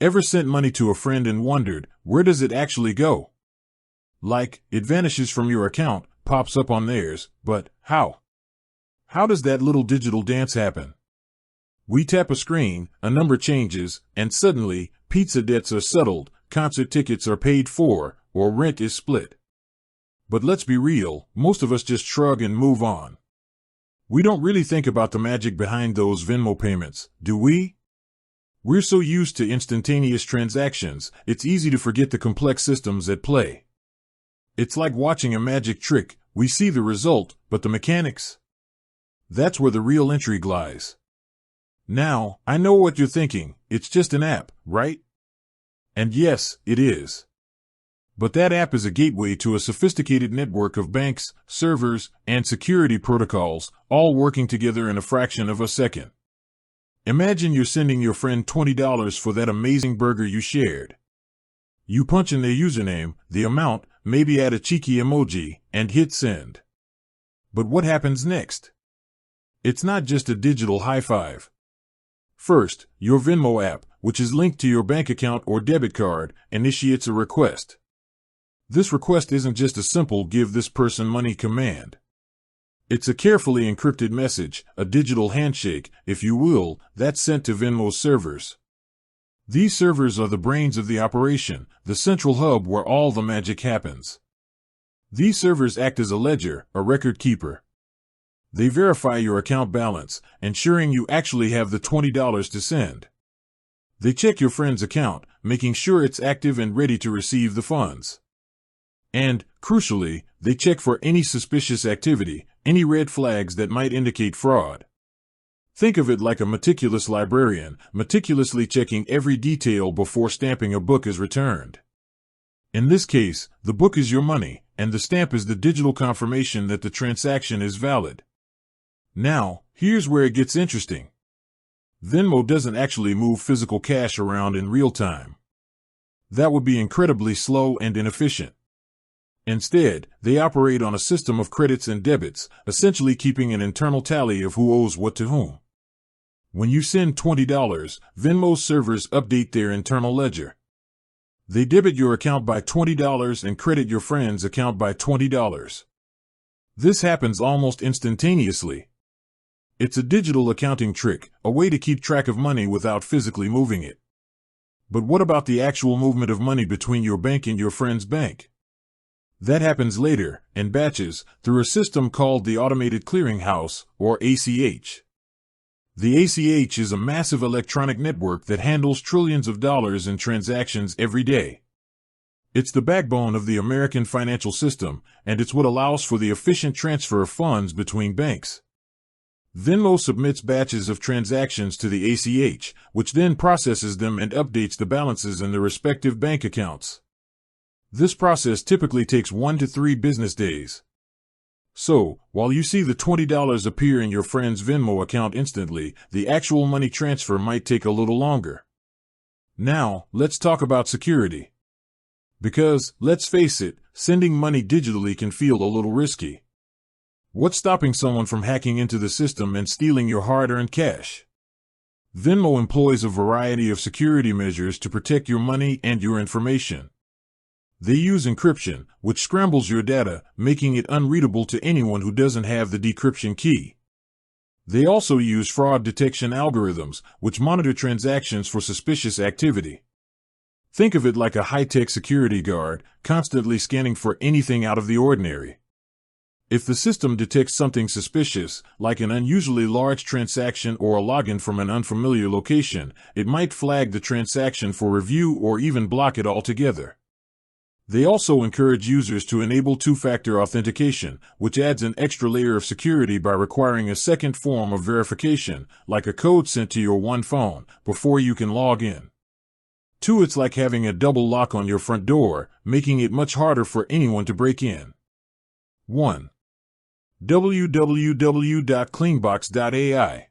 Ever sent money to a friend and wondered, where does it actually go? Like, it vanishes from your account, pops up on theirs, but how? How does that little digital dance happen? We tap a screen, a number changes, and suddenly, pizza debts are settled, concert tickets are paid for, or rent is split. But let's be real, most of us just shrug and move on. We don't really think about the magic behind those Venmo payments, do we? We're so used to instantaneous transactions, it's easy to forget the complex systems at play. It's like watching a magic trick, we see the result, but the mechanics? That's where the real intrigue lies. Now, I know what you're thinking, it's just an app, right? And yes, it is. But that app is a gateway to a sophisticated network of banks, servers, and security protocols, all working together in a fraction of a second. Imagine you're sending your friend $20 for that amazing burger you shared. You punch in their username, the amount, maybe add a cheeky emoji, and hit send. But what happens next? It's not just a digital high five. First, your Venmo app, which is linked to your bank account or debit card, initiates a request. This request isn't just a simple give this person money command. It's a carefully encrypted message, a digital handshake, if you will, that's sent to Venmo's servers. These servers are the brains of the operation, the central hub where all the magic happens. These servers act as a ledger, a record keeper. They verify your account balance, ensuring you actually have the $20 to send. They check your friend's account, making sure it's active and ready to receive the funds. And, crucially, they check for any suspicious activity, any red flags that might indicate fraud. Think of it like a meticulous librarian, meticulously checking every detail before stamping a book is returned. In this case, the book is your money, and the stamp is the digital confirmation that the transaction is valid. Now, here's where it gets interesting. Venmo doesn't actually move physical cash around in real time. That would be incredibly slow and inefficient. Instead, they operate on a system of credits and debits, essentially keeping an internal tally of who owes what to whom. When you send $20, Venmo's servers update their internal ledger. They debit your account by $20 and credit your friend's account by $20. This happens almost instantaneously. It's a digital accounting trick, a way to keep track of money without physically moving it. But what about the actual movement of money between your bank and your friend's bank? That happens later, in batches, through a system called the Automated Clearing House, or ACH. The ACH is a massive electronic network that handles trillions of dollars in transactions every day. It's the backbone of the American financial system, and it's what allows for the efficient transfer of funds between banks. Venmo submits batches of transactions to the ACH, which then processes them and updates the balances in the respective bank accounts. This process typically takes 1 to 3 business days. So, while you see the $20 appear in your friend's Venmo account instantly, the actual money transfer might take a little longer. Now, let's talk about security. Because, let's face it, sending money digitally can feel a little risky. What's stopping someone from hacking into the system and stealing your hard-earned cash? Venmo employs a variety of security measures to protect your money and your information. They use encryption, which scrambles your data, making it unreadable to anyone who doesn't have the decryption key. They also use fraud detection algorithms, which monitor transactions for suspicious activity. Think of it like a high-tech security guard, constantly scanning for anything out of the ordinary. If the system detects something suspicious, like an unusually large transaction or a login from an unfamiliar location, it might flag the transaction for review or even block it altogether. They also encourage users to enable two-factor authentication, which adds an extra layer of security by requiring a second form of verification, like a code sent to your one phone, before you can log in. 2. It's like having a double lock on your front door, making it much harder for anyone to break in. 1. www.cleanbox.ai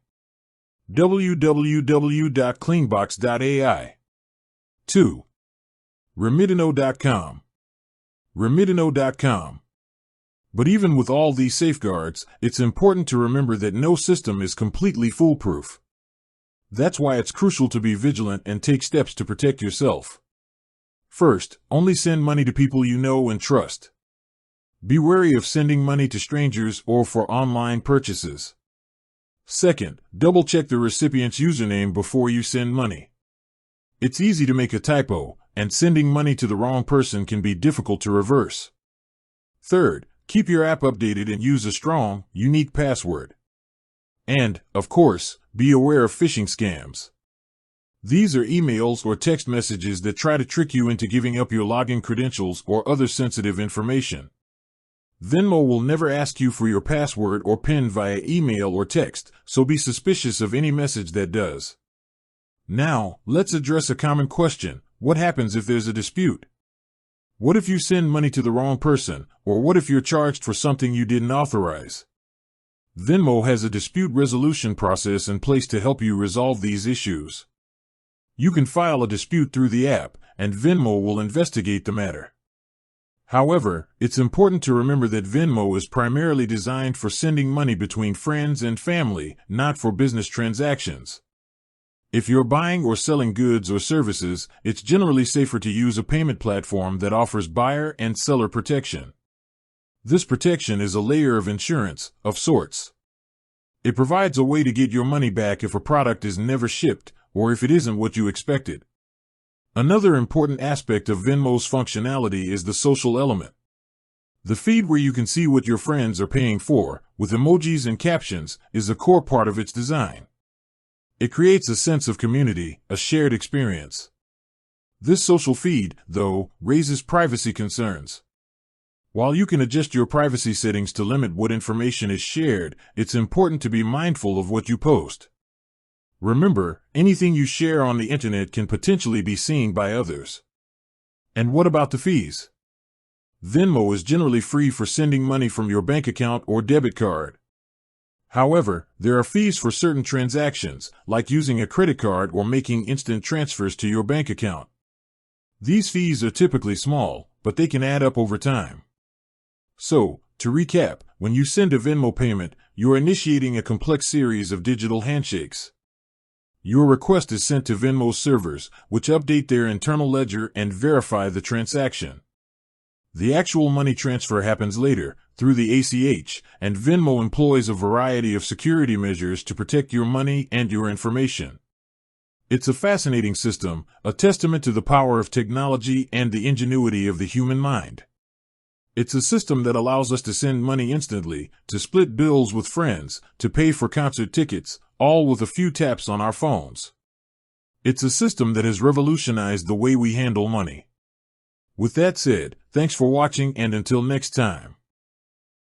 www.cleanbox.ai 2. Remitino.com Remitino.com. But even with all these safeguards, it's important to remember that no system is completely foolproof. That's why it's crucial to be vigilant and take steps to protect yourself. First, only send money to people you know and trust. Be wary of sending money to strangers or for online purchases. Second, double-check the recipient's username before you send money. It's easy to make a typo, and sending money to the wrong person can be difficult to reverse. Third, keep your app updated and use a strong, unique password. And, of course, be aware of phishing scams. These are emails or text messages that try to trick you into giving up your login credentials or other sensitive information. Venmo will never ask you for your password or PIN via email or text, so be suspicious of any message that does. Now, let's address a common question. What happens if there's a dispute? What if you send money to the wrong person, or what if you're charged for something you didn't authorize? Venmo has a dispute resolution process in place to help you resolve these issues. You can file a dispute through the app, and Venmo will investigate the matter. However, it's important to remember that Venmo is primarily designed for sending money between friends and family, not for business transactions. If you're buying or selling goods or services, it's generally safer to use a payment platform that offers buyer and seller protection. This protection is a layer of insurance, of sorts. It provides a way to get your money back if a product is never shipped, or if it isn't what you expected. Another important aspect of Venmo's functionality is the social element. The feed where you can see what your friends are paying for, with emojis and captions, is a core part of its design. It creates a sense of community, a shared experience. This social feed, though, raises privacy concerns. While you can adjust your privacy settings to limit what information is shared, it's important to be mindful of what you post. Remember, anything you share on the internet can potentially be seen by others. And what about the fees? Venmo is generally free for sending money from your bank account or debit card. However, there are fees for certain transactions, like using a credit card or making instant transfers to your bank account. These fees are typically small, but they can add up over time. So, to recap, when you send a Venmo payment, you're initiating a complex series of digital handshakes. Your request is sent to Venmo's servers, which update their internal ledger and verify the transaction. The actual money transfer happens later, through the ACH, and Venmo employs a variety of security measures to protect your money and your information. It's a fascinating system, a testament to the power of technology and the ingenuity of the human mind. It's a system that allows us to send money instantly, to split bills with friends, to pay for concert tickets, all with a few taps on our phones. It's a system that has revolutionized the way we handle money. With that said, thanks for watching, and until next time.